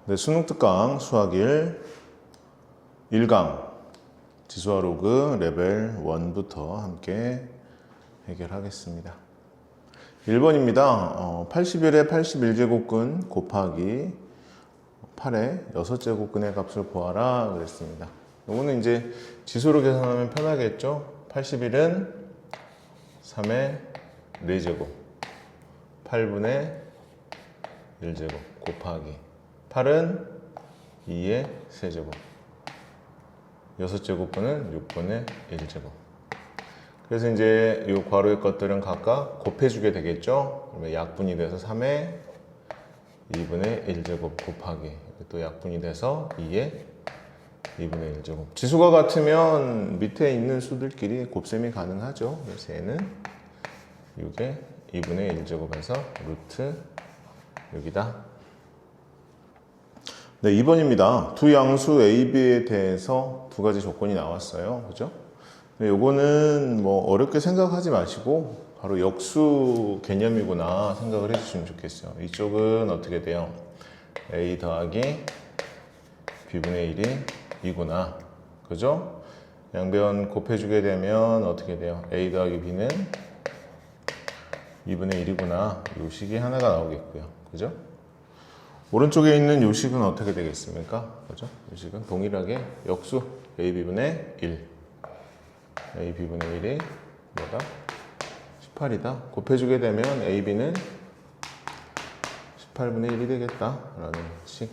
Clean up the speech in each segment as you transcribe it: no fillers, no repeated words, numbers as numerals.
네, 수능 특강 수학 1강 지수와 로그 레벨 1부터 함께 해결하겠습니다. 1번입니다. 81의 81제곱근 곱하기 8의 6제곱근의 값을 구하라 그랬습니다. 이거는 이제 지수로 계산하면 편하겠죠? 81은 3의 4제곱 8분의 1제곱 곱하기 8은 2의 세제곱 6제곱분은 6분의 1제곱. 그래서 이제 이 괄호의 것들은 각각 곱해주게 되겠죠. 그러면 약분이 돼서 3의 2분의 1제곱 곱하기 또 약분이 돼서 2의 2분의 1제곱. 지수가 같으면 밑에 있는 수들끼리 곱셈이 가능하죠. 그래서 얘는 6의 2분의 1제곱에서 루트 6이다. 네, 2번입니다. 두 양수 A, B에 대해서 두 가지 조건이 나왔어요. 그죠? 요거는 뭐 어렵게 생각하지 마시고 바로 역수 개념이구나 생각을 해주시면 좋겠어요. 이쪽은 어떻게 돼요? A 더하기 B분의 1이 이구나. 그죠? 양변 곱해주게 되면 어떻게 돼요? A 더하기 B는 2분의 1이구나. 요 식이 하나가 나오겠고요. 그죠? 오른쪽에 있는 요 식은 어떻게 되겠습니까? 그죠? 이 식은 동일하게 역수 AB분의 1 AB분의 1이 뭐다? 18이다. 곱해주게 되면 AB는 18분의 1이 되겠다 라는 식.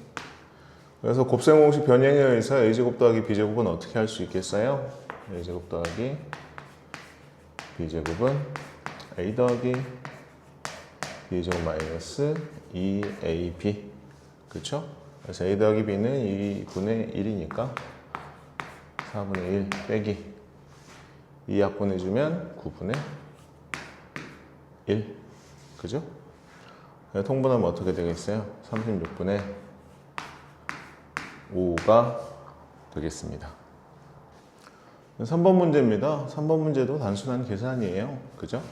그래서 곱셈 공식 변형에 의해서 A제곱 더하기 B제곱은 어떻게 할 수 있겠어요? A제곱 더하기 B제곱은 A 더하기 B제곱 마이너스 2AB. 그쵸? 그래서 A 더하기 B는 2분의 1이니까 4분의 1 빼기 2 약분해주면 9분의 1. 그죠? 통분하면 어떻게 되겠어요? 36분의 5가 되겠습니다. 3번 문제입니다. 3번 문제도 단순한 계산이에요. 그죠?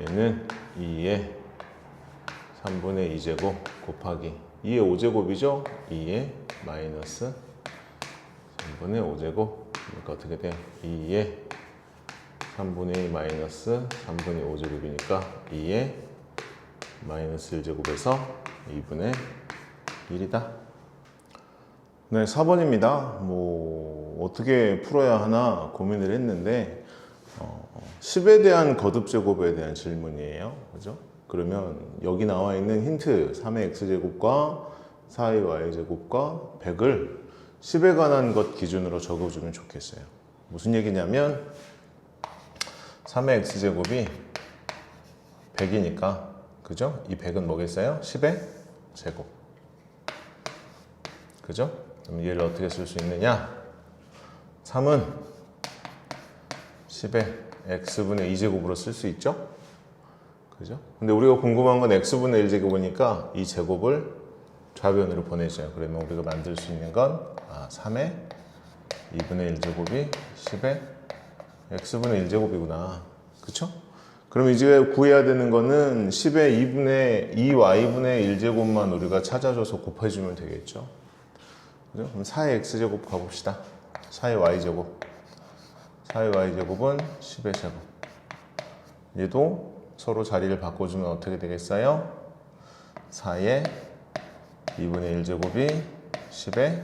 얘는 2의 3분의 2제곱 곱하기 2의 5제곱이죠? 2의 마이너스 3분의 5제곱. 그러니까 어떻게 돼요? 2의 3분의 2 마이너스 3분의 5제곱이니까 2의 마이너스 1제곱에서 2분의 1이다. 네, 4번입니다. 뭐 어떻게 풀어야 하나 고민을 했는데 10에 대한 거듭제곱에 대한 질문이에요. 그죠? 그러면 여기 나와 있는 힌트 3의 x제곱과 4의 y제곱과 100을 10에 관한 것 기준으로 적어주면 좋겠어요. 무슨 얘기냐면 3의 x제곱이 100이니까 그죠? 이 100은 뭐겠어요? 10의 제곱. 그죠? 그럼 얘를 어떻게 쓸 수 있느냐? 3은 10의 x분의 2제곱으로 쓸 수 있죠? 그죠? 근데 우리가 궁금한 건 x분의 1제곱이니까 이 제곱을 좌변으로 보내줘요. 그러면 우리가 만들 수 있는 건 3의 2분의 1제곱이 10의 x분의 1제곱이구나. 그쵸? 그럼 이제 구해야 되는 거는 10의 2분의 2y분의 1제곱만 우리가 찾아줘서 곱해주면 되겠죠? 그죠? 그럼 4의 x제곱 가봅시다. 4의 y제곱. 4의 y제곱은 10의 제곱. 얘도 서로 자리를 바꿔주면 어떻게 되겠어요? 4의 2분의 1제곱이 10의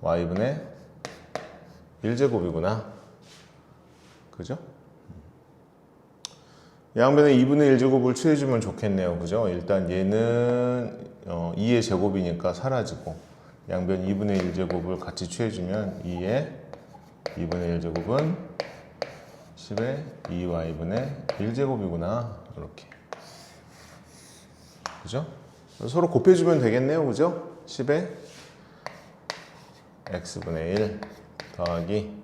y분의 1제곱이구나. 그죠? 양변에 2분의 1제곱을 취해주면 좋겠네요. 그죠? 일단 얘는 2의 제곱이니까 사라지고 양변 2분의 1제곱을 같이 취해주면 2의 2분의 1제곱은 10의 2y분의 1제곱이구나. 이렇게. 그죠? 서로 곱해주면 되겠네요. 그죠? 10의 x분의 1 더하기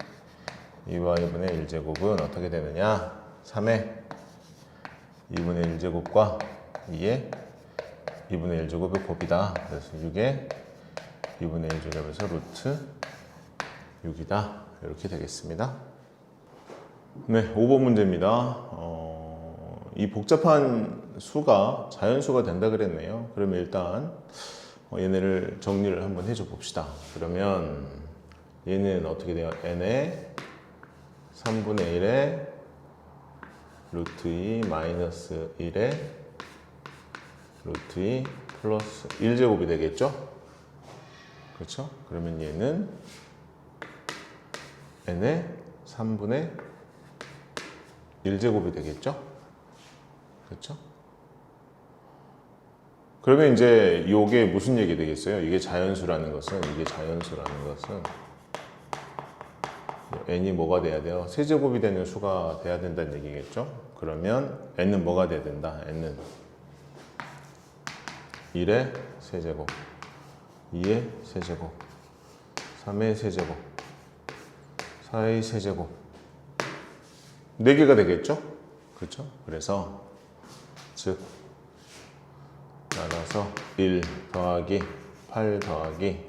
2y분의 1제곱은 어떻게 되느냐? 3의 2분의 1제곱과 2의 2분의 1제곱의 곱이다. 그래서 6의 2분의 1제곱에서 루트 6이다. 이렇게 되겠습니다. 네, 5번 문제입니다. 이 복잡한 수가 자연수가 된다 그랬네요. 그러면 일단 얘네를 정리를 한번 해줘 봅시다. 그러면 얘는 어떻게 돼요? n의 3분의 1에 루트 2 마이너스 1에 루트 2 플러스 1제곱이 되겠죠? 그렇죠? 그러면 얘는 n의 3분의 1제곱이 되겠죠? 그렇죠? 그러면 이제 이게 무슨 얘기 되겠어요? 이게 자연수라는 것은 n이 뭐가 돼야 돼요? 세제곱이 되는 수가 돼야 된다는 얘기겠죠? 그러면 n은 뭐가 돼야 된다? n은 1의 세제곱, 2의 세제곱, 3의 세제곱, 4의 세제곱 4개가 되겠죠? 그렇죠? 그래서 즉 따라서 1 더하기 8 더하기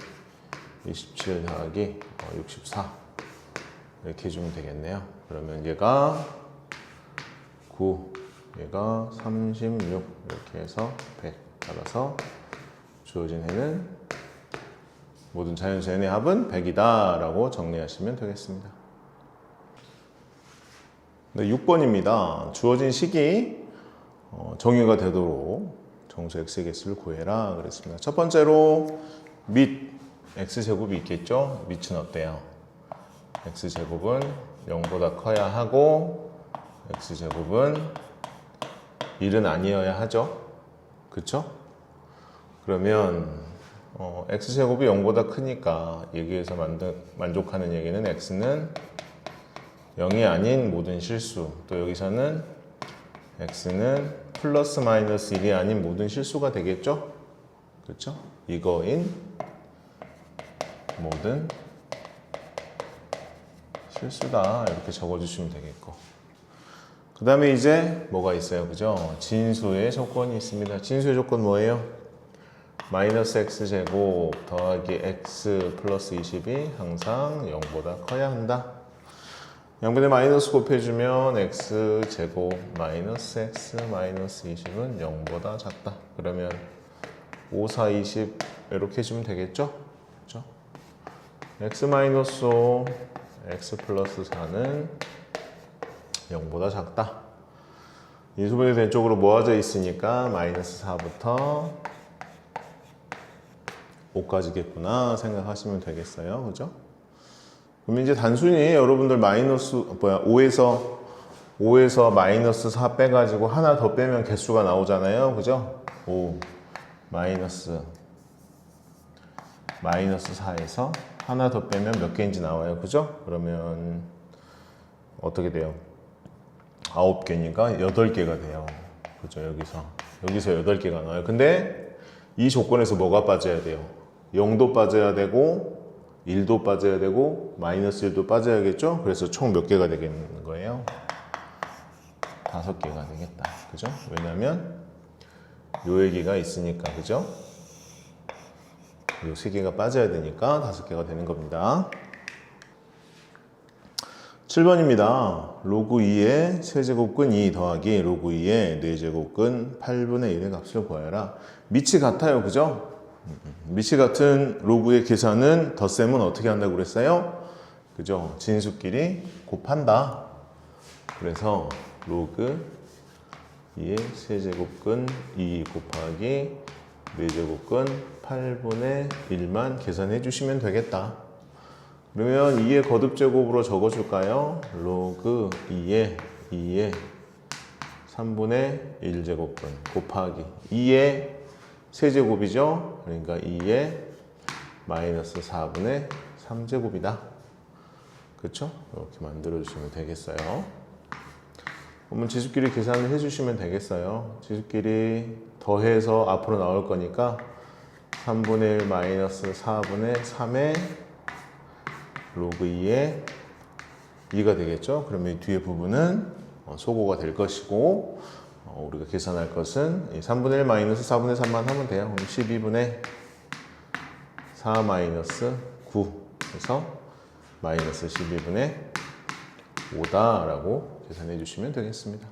27 더하기 64 이렇게 해주면 되겠네요. 그러면 얘가 9, 얘가 36 이렇게 해서 100 따라서 주어진 해는 모든 자연수 n의 합은 100이다 라고 정리하시면 되겠습니다. 네, 6번입니다. 주어진 식이 정의가 되도록 정수 x의 개수를 구해라 그랬습니다. 첫 번째로 밑 x제곱이 있겠죠? 밑은 어때요? x제곱은 0보다 커야 하고 x제곱은 1은 아니어야 하죠. 그쵸? 그러면 x제곱이 0보다 크니까 여기에서 만족하는 얘기는 x는 0이 아닌 모든 실수, 또 여기서는 x는 플러스 마이너스 1이 아닌 모든 실수가 되겠죠? 그렇죠? 이거인 모든 실수다 이렇게 적어주시면 되겠고, 그 다음에 이제 뭐가 있어요? 그죠? 진수의 조건이 있습니다. 진수의 조건 뭐예요? 마이너스 x제곱 더하기 x 플러스 20이 항상 0보다 커야 한다. 양변에 마이너스 곱해주면 x제곱 마이너스 x 마이너스 20은 0보다 작다. 그러면 5, 4, 20 이렇게 해주면 되겠죠? 그렇죠? x 마이너스 5, x 플러스 4는 0보다 작다. 인수분해 된 쪽으로 모아져 있으니까 마이너스 4부터 5까지겠구나 생각하시면 되겠어요. 그죠? 그럼 이제 단순히 여러분들 마이너스 5에서 마이너스 4 빼가지고 하나 더 빼면 개수가 나오잖아요. 그죠? 5 마이너스 4에서 하나 더 빼면 몇 개인지 나와요. 그죠? 그러면 어떻게 돼요? 9개니까 8개가 돼요. 그죠? 여기서 8개가 나와요. 근데 이 조건에서 뭐가 빠져야 돼요? 0도 빠져야 되고 1도 빠져야 되고 마이너스 1도 빠져야겠죠? 그래서 총 몇 개가 되겠는 거예요? 5개가 되겠다. 그죠? 왜냐면 요 얘기가 있으니까. 그죠? 요 3개가 빠져야 되니까 5개가 되는 겁니다. 7번입니다. 로그 2의 세제곱근 2 더하기 로그 2의 4제곱근 8분의 1의 값을 구하여라. 밑이 같아요. 그죠? 밑이 같은 로그의 계산은 덧셈은 어떻게 한다고 그랬어요? 그죠? 진수끼리 곱한다. 그래서 로그 2의 세제곱근 2 곱하기 4제곱근 8분의 1만 계산해 주시면 되겠다. 그러면 2의 거듭제곱으로 적어줄까요? 로그 2의 3분의 1제곱분 곱하기 2의 세제곱이죠. 그러니까 2의 마이너스 4분의 3제곱이다. 그렇죠? 이렇게 만들어주시면 되겠어요. 그러면 지수끼리 계산을 해주시면 되겠어요. 지수끼리 더해서 앞으로 나올 거니까 3분의 1 마이너스 4분의 3의 로그 2의 2가 되겠죠. 그러면 이 뒤에 부분은 소고가 될 것이고, 우리가 계산할 것은 3분의 1 마이너스 4분의 3만 하면 돼요. 그럼 12분의 4 마이너스 9 해서 마이너스 12분의 5다 라고 계산해 주시면 되겠습니다.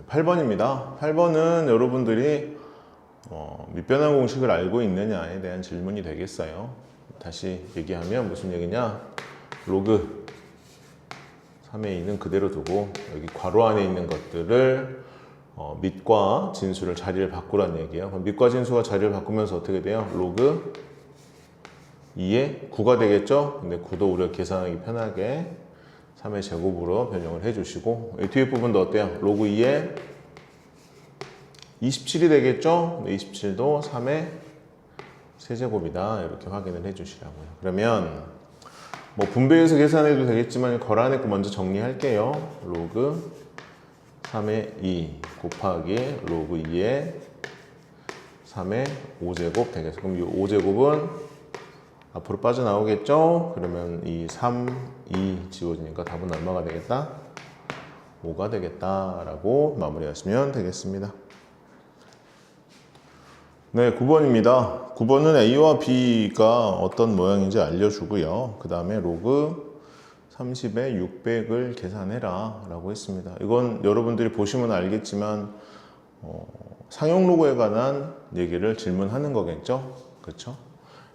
8번입니다. 8번은 여러분들이 밑변환 공식을 알고 있느냐에 대한 질문이 되겠어요. 다시 얘기하면 무슨 얘기냐? 로그 3의 2는 그대로 두고 여기 괄호 안에 있는 것들을 밑과 진수를 자리를 바꾸라는 얘기예요. 그럼 밑과 진수가 자리를 바꾸면서 어떻게 돼요? 로그 2의 9가 되겠죠? 근데 9도 우리가 계산하기 편하게 3의 제곱으로 변형을 해주시고 이 뒤에 부분도 어때요? 로그 2의 27이 되겠죠? 27도 3의 세제곱이다. 이렇게 확인을 해주시라고요. 그러면 뭐 분배해서 계산해도 되겠지만 괄호 거 먼저 정리할게요. 로그 3의 2 곱하기 로그 2의 3의 5제곱 되겠어요. 그럼 이 5제곱은 앞으로 빠져나오겠죠? 그러면 이 3, 2 지워지니까 답은 얼마가 되겠다? 5가 되겠다라고 마무리하시면 되겠습니다. 네, 9번입니다. 9번은 A와 B가 어떤 모양인지 알려주고요. 그 다음에 로그 30에 600을 계산해라 라고 했습니다. 이건 여러분들이 보시면 알겠지만 상용 로그에 관한 얘기를 질문하는 거겠죠. 그렇죠?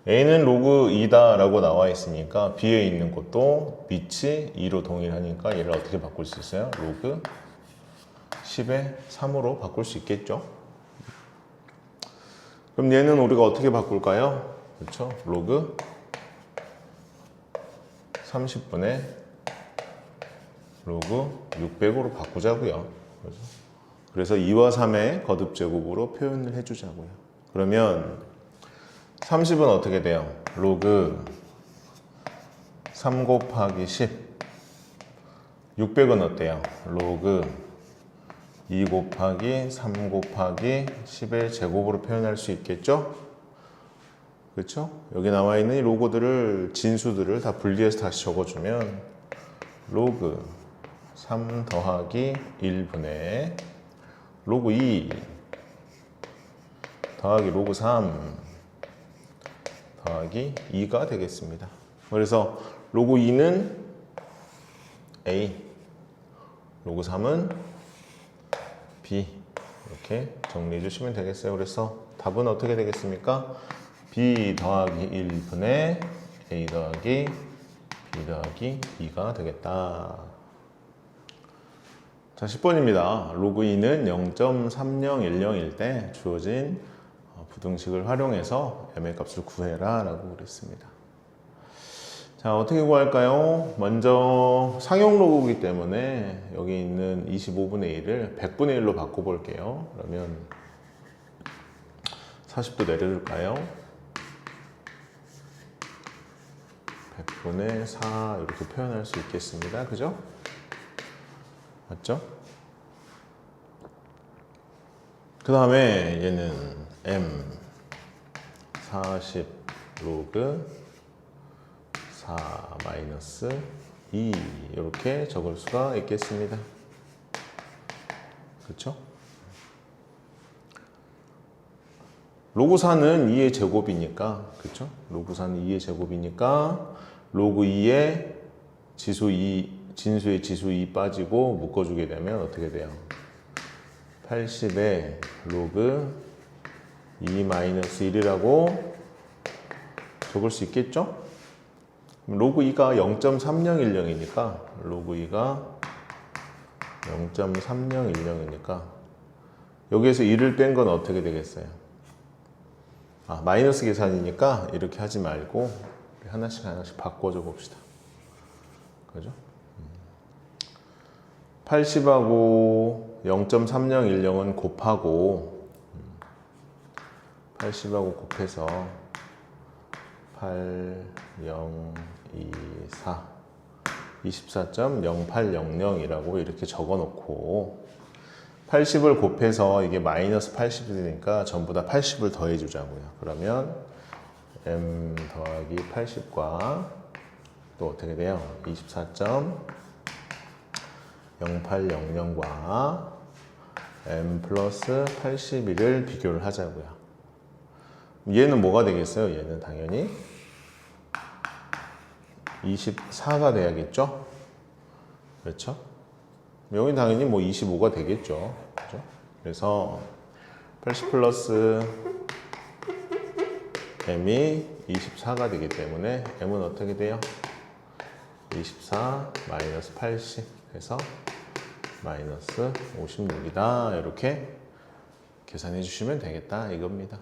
A는 로그 2다 라고 나와 있으니까 B에 있는 것도 밑이 2로 동일하니까 얘를 어떻게 바꿀 수 있어요? 로그 10에 3으로 바꿀 수 있겠죠. 그럼 얘는 우리가 어떻게 바꿀까요? 그렇죠? 로그 30분의 로그 600으로 바꾸자고요. 그래서 2와 3의 거듭제곱으로 표현을 해주자고요. 그러면 30은 어떻게 돼요? 로그 3 곱하기 10 600은 어때요? 로그 2 곱하기 3 곱하기 10의 제곱으로 표현할 수 있겠죠? 그렇죠? 여기 나와 있는 이 로고들을 진수들을 다 분리해서 다시 적어주면 로그 3 더하기 1분의 로그 2 더하기 로그 3 더하기 2가 되겠습니다. 그래서 로그 2는 A, 로그 3은 B 이렇게 정리해 주시면 되겠어요. 그래서 답은 어떻게 되겠습니까? B 더하기 1분의 A 더하기 B 더하기 2가 되겠다. 자, 10번입니다. 로그 2는 0.3010일 때 주어진 부등식을 활용해서 m의 값을 구해라 라고 그랬습니다. 자, 어떻게 구할까요? 먼저 상용 로그이기 때문에 여기 있는 25분의 1을 100분의 1로 바꿔볼게요. 그러면 40도 내려줄까요? 100분의 4 이렇게 표현할 수 있겠습니다. 그죠? 맞죠? 그 다음에 얘는 m 40 로그 4 마이너스 2 이렇게 적을 수가 있겠습니다. 그렇죠? 로그 4는 2의 제곱이니까, 그렇죠? 로그 4는 2의 제곱이니까 로그 2에 진수의 지수 2 빠지고 묶어주게 되면 어떻게 돼요? 80에 로그 2 마이너스 1이라고 적을 수 있겠죠? 로그 2가 0.3010이니까 로그 2가 0.3010이니까 여기에서 1을 뺀 건 어떻게 되겠어요? 마이너스 계산이니까 이렇게 하지 말고 하나씩 바꿔줘 봅시다. 그죠? 80하고 0.3010은 곱하고 80하고 곱해서 8, 0, 2, 4 24.0800이라고 이렇게 적어 놓고 80을 곱해서 이게 마이너스 80이 되니까 전부 다 80을 더해 주자고요. 그러면 m 더하기 80과 또 어떻게 돼요? 24.0800과 m 플러스 81을 비교를 하자고요. 얘는 뭐가 되겠어요? 얘는 당연히 24가 돼야겠죠? 그렇죠? 여기 당연히 뭐 25가 되겠죠. 그렇죠? 그래서 80 플러스 m이 24가 되기 때문에 m은 어떻게 돼요? 24 마이너스 80 해서 마이너스 56이다. 이렇게 계산해 주시면 되겠다 이겁니다.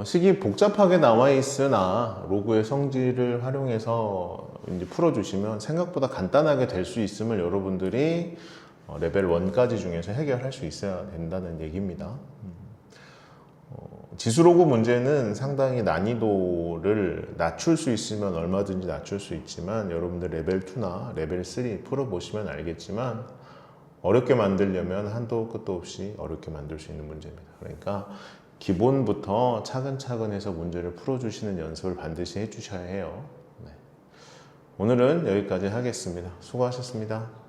식이 복잡하게 나와 있으나 로그의 성질을 활용해서 이제 풀어주시면 생각보다 간단하게 될 수 있음을 여러분들이 레벨 1까지 중에서 해결할 수 있어야 된다는 얘기입니다. 지수로그 문제는 상당히 난이도를 낮출 수 있으면 얼마든지 낮출 수 있지만 여러분들 레벨 2나 레벨 3 풀어보시면 알겠지만 어렵게 만들려면 한도 끝도 없이 어렵게 만들 수 있는 문제입니다. 그러니까 기본부터 차근차근 해서 문제를 풀어주시는 연습을 반드시 해주셔야 해요. 네. 오늘은 여기까지 하겠습니다. 수고하셨습니다.